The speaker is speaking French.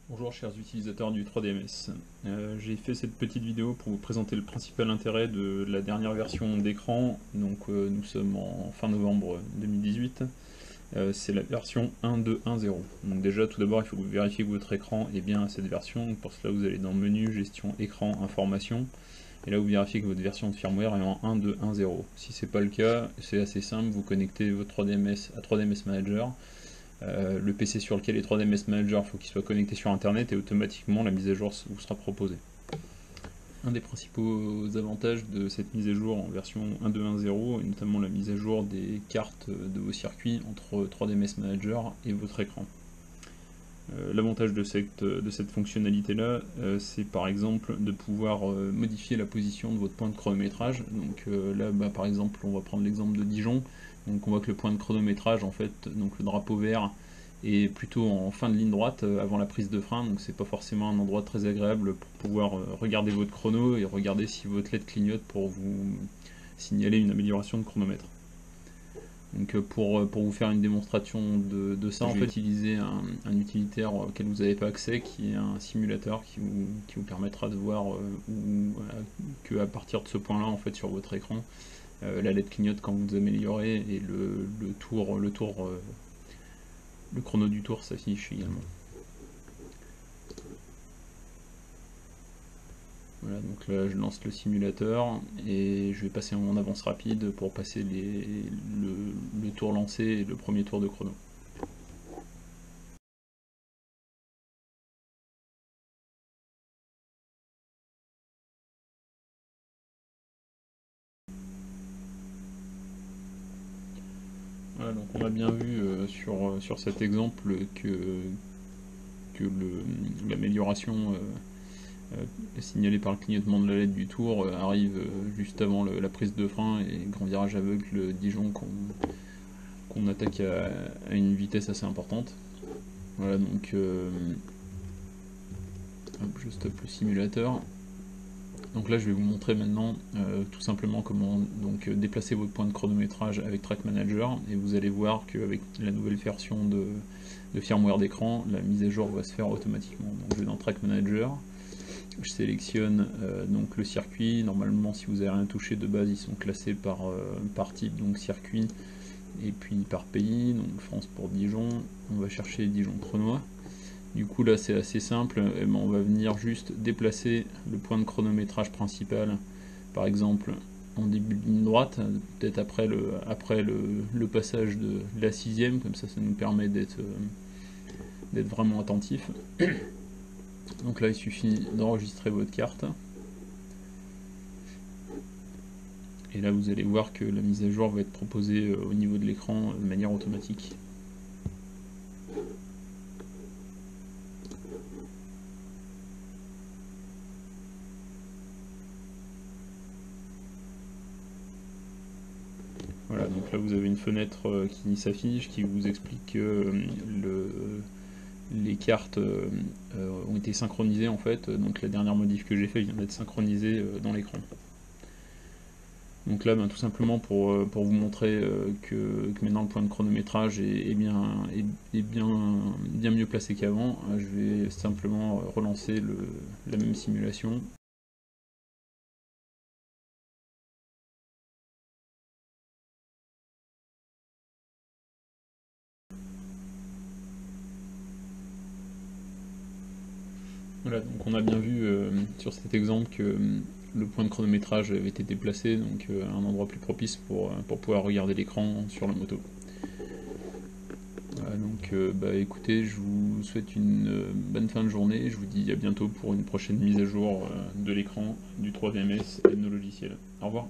Bonjour chers utilisateurs du 3DMS. J'ai fait cette petite vidéo pour vous présenter le principal intérêt de la dernière version d'écran. Nous sommes en fin novembre 2018. C'est la version 1.2.1.0. Donc déjà tout d'abord il faut que vous vérifiez que votre écran est bien à cette version. Pour cela vous allez dans Menu, Gestion, Écran, Information. Et là vous vérifiez que votre version de firmware est en 1.2.1.0. Si c'est pas le cas, c'est assez simple, vous connectez votre 3DMS à 3DMS Manager. Le PC sur lequel est 3DMS Manager, il faut qu'il soit connecté sur internet et automatiquement la mise à jour vous sera proposée. Un des principaux avantages de cette mise à jour en version 1.2.1.0 est notamment la mise à jour des cartes de vos circuits entre 3DMS Manager et votre écran. L'avantage de cette fonctionnalité là, c'est par exemple de pouvoir modifier la position de votre point de chronométrage. Donc là par exemple on va prendre l'exemple de Dijon. Donc on voit que le point de chronométrage, en fait, donc le drapeau vert est plutôt en fin de ligne droite avant la prise de frein, donc c'est pas forcément un endroit très agréable pour pouvoir regarder votre chrono et regarder si votre LED clignote pour vous signaler une amélioration de chronomètre. Donc pour vous faire une démonstration de ça, en fait, utiliser un utilitaire auquel vous n'avez pas accès, qui est un simulateur qui vous permettra de voir que à partir de ce point-là, en fait, sur votre écran, la LED clignote quand vous améliorez et le chrono du tour s'affiche également. Voilà, donc là je lance le simulateur et je vais passer en avance rapide pour passer le tour lancé et le premier tour de chrono. Voilà, donc on a bien vu sur cet exemple que l'amélioration signalée par le clignotement de la LED du tour arrive juste avant la prise de frein et grand virage aveugle Dijon qu'on attaque à une vitesse assez importante. Voilà, donc je stoppe le simulateur. Donc là je vais vous montrer maintenant tout simplement comment déplacer votre point de chronométrage avec Track Manager, et vous allez voir qu'avec la nouvelle version de firmware d'écran, la mise à jour va se faire automatiquement. Donc je vais dans Track Manager, je sélectionne donc le circuit. Normalement si vous n'avez rien touché de base, ils sont classés par type, donc circuit, et puis par pays, donc France pour Dijon. On va chercher Dijon Chrono. Du coup là c'est assez simple, on va venir juste déplacer le point de chronométrage principal, par exemple en début de ligne droite, peut-être après le passage de la 6ème, comme ça nous permet d'être vraiment attentif. Donc là il suffit d'enregistrer votre carte. Et là vous allez voir que la mise à jour va être proposée au niveau de l'écran de manière automatique. Voilà, donc là vous avez une fenêtre qui s'affiche, qui vous explique que les cartes ont été synchronisées en fait, donc la dernière modif que j'ai fait vient d'être synchronisée dans l'écran. Donc là tout simplement pour vous montrer que maintenant le point de chronométrage est bien mieux placé qu'avant, je vais simplement relancer la même simulation. Voilà, donc on a bien vu sur cet exemple que le point de chronométrage avait été déplacé donc à un endroit plus propice pour pouvoir regarder l'écran sur la moto. Voilà, donc écoutez, je vous souhaite une bonne fin de journée, je vous dis à bientôt pour une prochaine mise à jour de l'écran, du 3DMS et de nos logiciels. Au revoir.